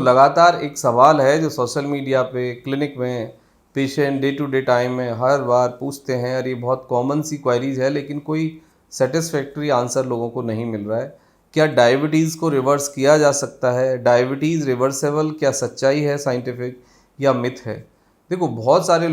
लगातार एक सवाल है जो सोशल मीडिया पे, क्लिनिक में patient day to day time में हर बार पूछते हैं, और ये बहुत कॉमन सी क्वेरीज है, लेकिन कोई सेटिस्फैक्ट्री आंसर लोगों को नहीं मिल रहा है। क्या डायबिटीज़ को रिवर्स किया जा सकता है? डायबिटीज़ रिवर्सेबल क्या सच्चाई है साइंटिफिक या मिथ है? देखो, बहुत सारे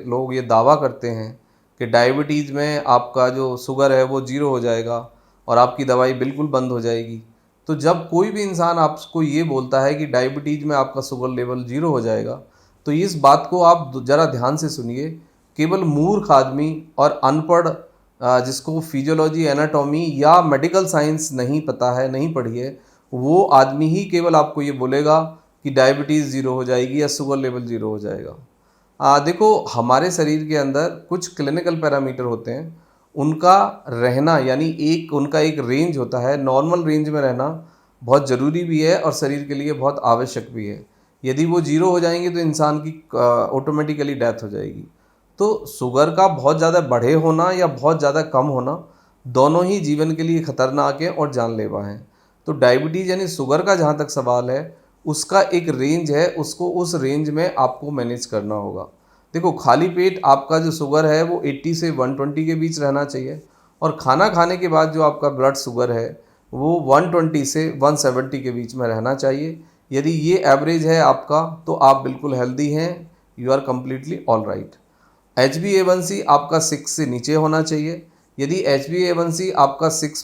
लोग ये दावा करते हैं कि डायबिटीज़ में आपका जो शुगर है वो ज़ीरो हो जाएगा और आपकी दवाई बिल्कुल बंद हो जाएगी। तो जब कोई भी इंसान आपको ये बोलता है कि डायबिटीज़ में आपका शुगर लेवल ज़ीरो हो जाएगा, तो इस बात को आप ज़रा ध्यान से सुनिए। केवल मूर्ख आदमी और अनपढ़, जिसको फिजियोलॉजी, एनाटॉमी या मेडिकल साइंस नहीं पता है, नहीं पढ़ी है, वो आदमी ही केवल आपको ये बोलेगा कि डायबिटीज़ ज़ीरो हो जाएगी या शुगर लेवल ज़ीरो हो जाएगा। देखो, हमारे शरीर के अंदर कुछ क्लिनिकल पैरामीटर होते हैं, उनका रहना यानी उनका एक रेंज होता है। नॉर्मल रेंज में रहना बहुत ज़रूरी भी है और शरीर के लिए बहुत आवश्यक भी है। यदि वो ज़ीरो हो जाएंगे तो इंसान की ऑटोमेटिकली डेथ हो जाएगी। तो शुगर का बहुत ज़्यादा बढ़े होना या बहुत ज़्यादा कम होना, दोनों ही जीवन के लिए खतरनाक है और जानलेवा हैं। तो डायबिटीज़ यानी शुगर का जहाँ तक सवाल है, उसका एक रेंज है, उसको उस रेंज में आपको मैनेज करना होगा। देखो, खाली पेट आपका जो शुगर है वो 80 से 120 के बीच रहना चाहिए, और खाना खाने के बाद जो आपका ब्लड शुगर है वो 120 से 170 के बीच में रहना चाहिए। यदि ये एवरेज है आपका, तो आप बिल्कुल हेल्दी हैं, you are completely all right. HbA1c आपका 6 से नीचे होना चाहिए। यदि HbA1c आपका 6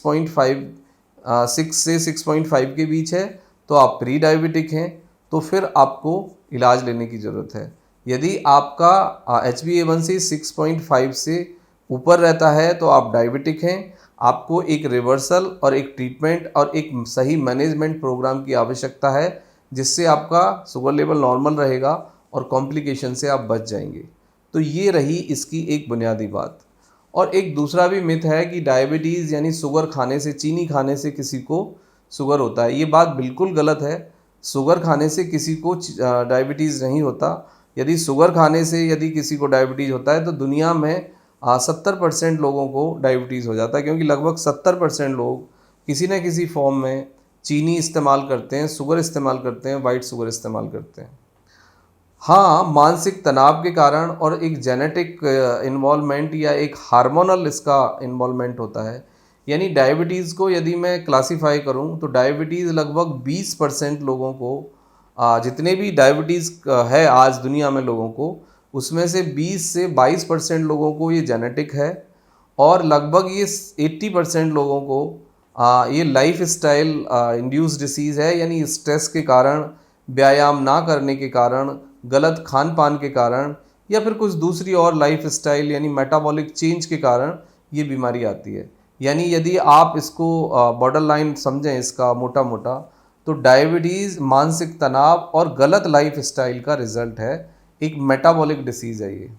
से 6.5 के बीच है तो आप प्री डायबिटिक हैं, तो फिर आपको इलाज लेने की ज़रूरत है। यदि आपका HbA1c 6.5 से ऊपर रहता है तो आप डायबिटिक हैं। आपको एक रिवर्सल और एक ट्रीटमेंट और एक सही मैनेजमेंट प्रोग्राम की आवश्यकता है, जिससे आपका शुगर लेवल नॉर्मल रहेगा और कॉम्प्लिकेशन से आप बच जाएंगे। तो ये रही इसकी एक बुनियादी बात। और एक दूसरा भी मिथ है कि डायबिटीज़ यानी शुगर खाने से, चीनी खाने से किसी को शुगर होता है। ये बात बिल्कुल गलत है। शुगर खाने से किसी को डायबिटीज़ नहीं होता। यदि शुगर खाने से यदि किसी को डायबिटीज़ होता है तो दुनिया में 70% लोगों को डायबिटीज़ हो जाता है, क्योंकि लगभग 70% लोग किसी न किसी फॉर्म में चीनी इस्तेमाल करते हैं, शुगर इस्तेमाल करते हैं, वाइट शुगर इस्तेमाल करते हैं। हाँ, मानसिक तनाव के कारण और एक जेनेटिक इन्वॉल्वमेंट या एक हार्मोनल इसका इन्वॉल्वमेंट होता है। यानी डायबिटीज़ को यदि मैं क्लासीफाई करूँ तो डायबिटीज़ लगभग 20% लोगों को, जितने भी डायबिटीज़ है आज दुनिया में लोगों को, उसमें से 20 से 22% लोगों को ये जेनेटिक है, और लगभग ये 80% लोगों को ये लाइफ स्टाइल इंड्यूस डिसीज़ है। यानी स्ट्रेस के कारण, व्यायाम ना करने के कारण, गलत खान पान के कारण, या फिर कुछ दूसरी और लाइफ स्टाइल यानी मेटाबॉलिक चेंज के कारण ये बीमारी आती है। यानी यदि आप इसको बॉर्डर लाइन समझें इसका मोटा मोटा, तो डायबिटीज़ मानसिक तनाव और गलत लाइफ स्टाइल का रिजल्ट है। एक मेटाबॉलिक डिसीज़ है ये।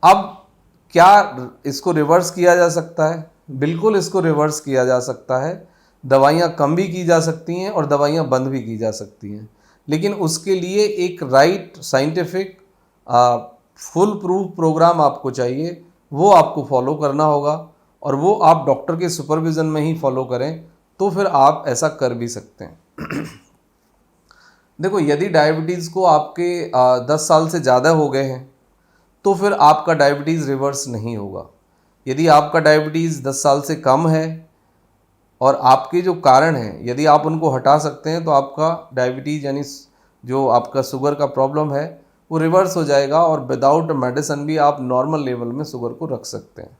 अब क्या इसको रिवर्स किया जा सकता है? बिल्कुल इसको रिवर्स किया जा सकता है। दवाइयाँ कम भी की जा सकती हैं और दवाइयाँ बंद भी की जा सकती हैं, लेकिन उसके लिए एक right scientific full proof program आपको चाहिए। वो आपको फॉलो करना होगा, और वो आप डॉक्टर के सुपरविज़न में ही फॉलो करें, तो फिर आप ऐसा कर भी सकते हैं। देखो, यदि डायबिटीज़ को आपके 10 साल से ज़्यादा हो गए हैं तो फिर आपका डायबिटीज़ रिवर्स नहीं होगा। यदि आपका डायबिटीज़ 10 साल से कम है और आपके जो कारण हैं यदि आप उनको हटा सकते हैं, तो आपका डायबिटीज़ यानी जो आपका शुगर का प्रॉब्लम है वो रिवर्स हो जाएगा, और विदाउट मेडिसिन भी आप नॉर्मल लेवल में शुगर को रख सकते हैं।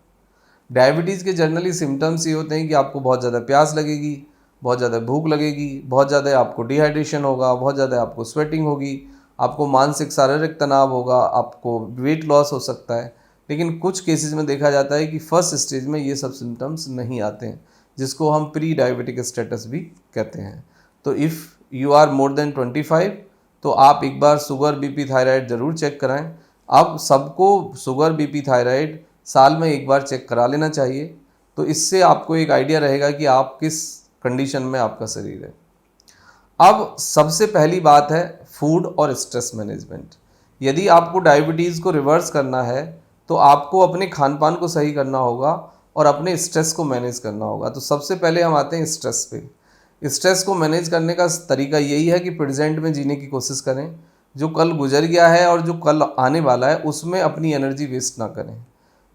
डायबिटीज़ के जनरली सिम्टम्स ये होते हैं कि आपको बहुत ज़्यादा प्यास लगेगी, बहुत ज़्यादा भूख लगेगी, बहुत ज़्यादा आपको डिहाइड्रेशन होगा, बहुत ज़्यादा आपको स्वेटिंग होगी, आपको मानसिक शारीरिक तनाव होगा, आपको वेट लॉस हो सकता है। लेकिन कुछ केसेस में देखा जाता है कि फर्स्ट स्टेज में ये सब सिम्टम्स नहीं आते हैं, जिसको हम प्री डायबिटिक स्टेटस भी कहते हैं। तो if you are more than 25, तो आप एक बार शुगर, बीपी, थायराइड ज़रूर चेक कराएं। अब सबको शुगर, बीपी, थायराइड साल में एक बार चेक करा लेना चाहिए, तो इससे आपको एक आइडिया रहेगा कि आप किस कंडीशन में आपका शरीर है। अब सबसे पहली बात है फूड और स्ट्रेस मैनेजमेंट। यदि आपको डायबिटीज़ को रिवर्स करना है तो आपको अपने खान पान को सही करना होगा और अपने स्ट्रेस को मैनेज करना होगा। तो सबसे पहले हम आते हैं स्ट्रेस पे। स्ट्रेस को मैनेज करने का तरीका यही है कि प्रेजेंट में जीने की कोशिश करें। जो कल गुजर गया है और जो कल आने वाला है उसमें अपनी एनर्जी वेस्ट ना करें।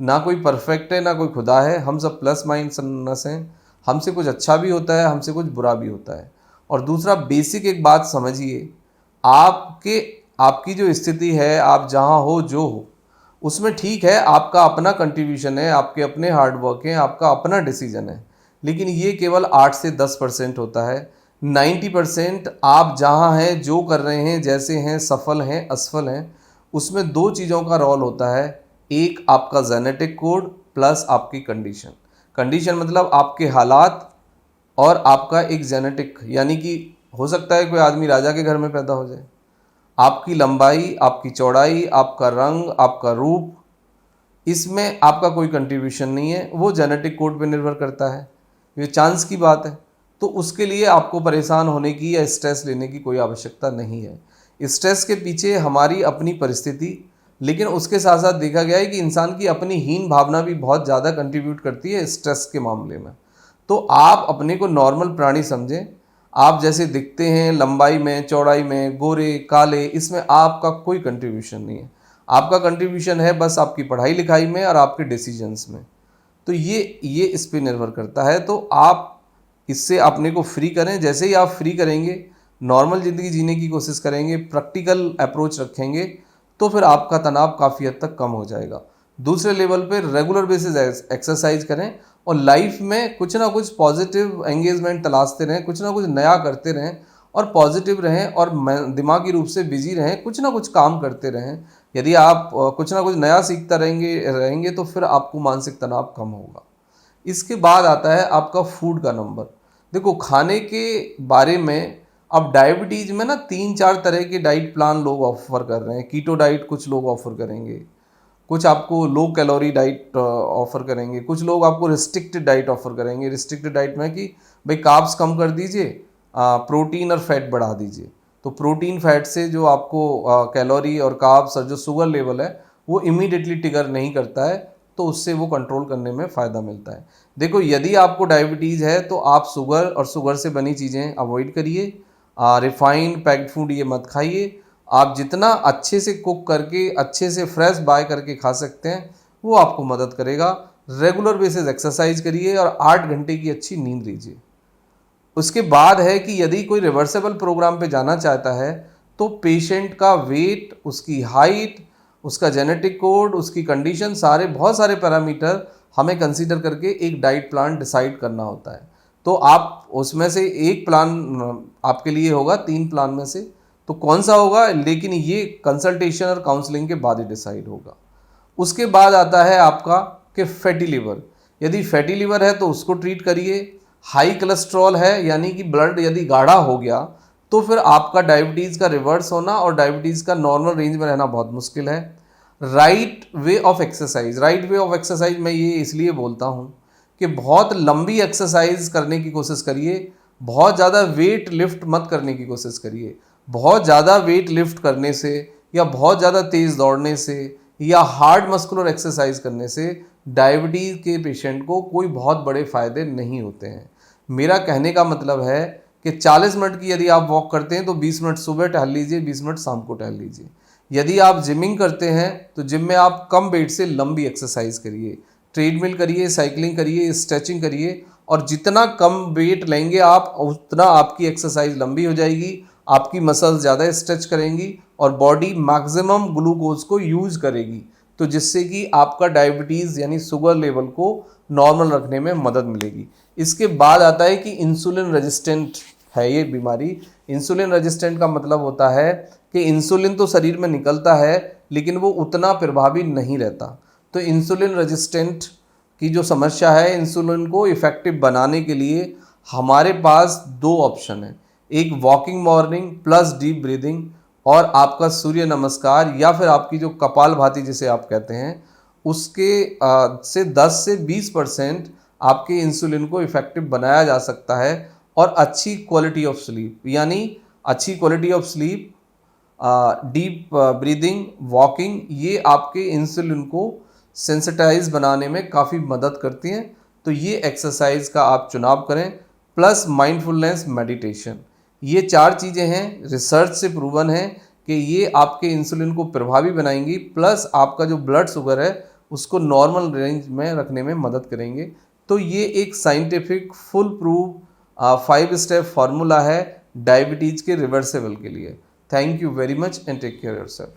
ना कोई परफेक्ट है ना कोई खुदा है, हम सब प्लस माइनस हैं। हमसे कुछ अच्छा भी होता है, हमसे कुछ बुरा भी होता है। और दूसरा बेसिक एक बात समझिए, आपकी जो स्थिति है, आप जहाँ हो जो हो उसमें ठीक है, आपका अपना कंट्रीब्यूशन है, आपके अपने हार्डवर्क हैं, आपका अपना डिसीजन है, लेकिन ये केवल 8 से 10% होता है। 90% आप जहाँ हैं, जो कर रहे हैं, जैसे हैं, सफल हैं, असफल हैं, उसमें दो चीज़ों का रोल होता है। एक आपका जेनेटिक कोड प्लस आपकी कंडीशन। कंडीशन मतलब आपके हालात, और आपका एक जेनेटिक, यानी कि हो सकता है कोई आदमी राजा के घर में पैदा हो जाए। आपकी लंबाई, आपकी चौड़ाई, आपका रंग, आपका रूप, इसमें आपका कोई कंट्रीब्यूशन नहीं है, वो जेनेटिक कोड पे निर्भर करता है, ये चांस की बात है। तो उसके लिए आपको परेशान होने की या स्ट्रेस लेने की कोई आवश्यकता नहीं है। स्ट्रेस के पीछे हमारी अपनी परिस्थिति, लेकिन उसके साथ साथ देखा गया है कि इंसान की अपनी हीन भावना भी बहुत ज़्यादा कंट्रीब्यूट करती है स्ट्रेस के मामले में। तो आप अपने को नॉर्मल प्राणी समझें। आप जैसे दिखते हैं, लंबाई में, चौड़ाई में, गोरे काले, इसमें आपका कोई कंट्रीब्यूशन नहीं है। आपका कंट्रीब्यूशन है बस आपकी पढ़ाई लिखाई में और आपके डिसीजंस में। तो ये इस पे निर्भर करता है। तो आप इससे अपने को फ्री करें। जैसे ही आप फ्री करेंगे, नॉर्मल ज़िंदगी जीने की कोशिश करेंगे, प्रैक्टिकल अप्रोच रखेंगे, तो फिर आपका तनाव काफ़ी हद तक कम हो जाएगा। दूसरे लेवल पे रेगुलर बेसिस एक्सरसाइज करें और लाइफ में कुछ ना कुछ पॉजिटिव एंगेजमेंट तलाशते रहें, कुछ ना कुछ नया करते रहें और पॉजिटिव रहें और दिमागी रूप से बिजी रहें, कुछ ना कुछ काम करते रहें। यदि आप कुछ ना कुछ नया सीखता रहेंगे तो फिर आपको मानसिक तनाव कम होगा। इसके बाद आता है आपका फूड का नंबर। देखो, खाने के बारे में अब डायबिटीज़ में ना 3-4 तरह के डाइट प्लान लोग ऑफर कर रहे हैं। कीटो डाइट कुछ लोग ऑफर करेंगे, कुछ आपको लो कैलोरी डाइट ऑफर करेंगे, कुछ लोग आपको रिस्ट्रिक्टेड डाइट ऑफर करेंगे। रिस्ट्रिक्टेड डाइट में कि भाई कार्ब्स कम कर दीजिए, प्रोटीन और फैट बढ़ा दीजिए। तो प्रोटीन फैट से जो आपको कैलोरी और कार्ब्स और जो शुगर लेवल है वो इमीडिएटली ट्रिगर नहीं करता है, तो उससे वो कंट्रोल करने में फ़ायदा मिलता है। देखो, यदि आपको डायबिटीज़ है तो आप शुगर और शुगर से बनी चीज़ें अवॉइड करिए। रिफाइंड पैक्ड फूड ये मत खाइए। आप जितना अच्छे से कुक करके, अच्छे से फ्रेश बाय करके खा सकते हैं, वो आपको मदद करेगा। रेगुलर बेसिस एक्सरसाइज करिए और 8 घंटे की अच्छी नींद लीजिए। उसके बाद है कि यदि कोई रिवर्सेबल प्रोग्राम पे जाना चाहता है तो पेशेंट का वेट, उसकी हाइट, उसका जेनेटिक कोड, उसकी कंडीशन, बहुत सारे पैरामीटर हमें कंसीडर करके एक डाइट प्लान डिसाइड करना होता है। तो आप उसमें से एक प्लान आपके लिए होगा 3 प्लान में से, तो कौन सा होगा, लेकिन ये कंसल्टेशन और काउंसलिंग के बाद ही डिसाइड होगा। उसके बाद आता है आपका कि फैटी लिवर। यदि फैटी लिवर है तो उसको ट्रीट करिए। हाई कोलेस्ट्रॉल है, यानी कि ब्लड यदि गाढ़ा हो गया, तो फिर आपका डायबिटीज़ का रिवर्स होना और डायबिटीज़ का नॉर्मल रेंज में रहना बहुत मुश्किल है। Right way of exercise. Right way of exercise मैं ये इसलिए बोलता हूँ कि बहुत लंबी एक्सरसाइज करने की कोशिश करिए, बहुत ज़्यादा वेट लिफ्ट मत करने की कोशिश करिए। बहुत ज़्यादा वेट लिफ्ट करने से या बहुत ज़्यादा तेज़ दौड़ने से या हार्ड मस्कुलर एक्सरसाइज करने से डायबिटीज़ के पेशेंट को कोई बहुत बड़े फ़ायदे नहीं होते हैं। मेरा कहने का मतलब है कि 40 मिनट की यदि आप वॉक करते हैं तो 20 मिनट सुबह टहल लीजिए, 20 मिनट शाम को टहल लीजिए। यदि आप जिमिंग करते हैं तो जिम में आप कम वेट से लंबी एक्सरसाइज करिए, ट्रेडमिल करिए, साइकिलिंग करिए, स्ट्रेचिंग करिए, और जितना कम वेट लेंगे आप उतना आपकी एक्सरसाइज लंबी हो जाएगी, आपकी मसल्स ज़्यादा स्ट्रेच करेंगी और बॉडी मैक्सिमम ग्लूकोज को यूज़ करेगी, तो जिससे कि आपका डायबिटीज़ यानी शुगर लेवल को नॉर्मल रखने में मदद मिलेगी। इसके बाद आता है कि इंसुलिन रेजिस्टेंट है ये बीमारी। इंसुलिन रेजिस्टेंट का मतलब होता है कि इंसुलिन तो शरीर में निकलता है लेकिन वो उतना प्रभावी नहीं रहता। तो इंसुलिन रेजिस्टेंट की जो समस्या है, इंसुलिन को इफ़ेक्टिव बनाने के लिए हमारे पास 2 ऑप्शन हैं। एक walking morning plus deep breathing, और आपका सूर्य नमस्कार या फिर आपकी जो कपालभाति जिसे आप कहते हैं, उसके से 10 से 20% आपके इंसुलिन को इफ़ेक्टिव बनाया जा सकता है। और अच्छी क्वालिटी ऑफ स्लीप, यानी अच्छी quality of sleep, deep breathing, walking, ये आपके इंसुलिन को सेंसिटाइज बनाने में काफ़ी मदद करती हैं। तो ये एक्सरसाइज का आप चुनाव करें। Plus mindfulness meditation. ये 4 चीज़ें हैं, रिसर्च से प्रूवन है कि ये आपके इंसुलिन को प्रभावी बनाएंगी, प्लस आपका जो ब्लड शुगर है उसको नॉर्मल रेंज में रखने में मदद करेंगे। तो ये एक scientific full proof 5 step formula है डायबिटीज़ के रिवर्सेबल के लिए। Thank you very much and take care yourself.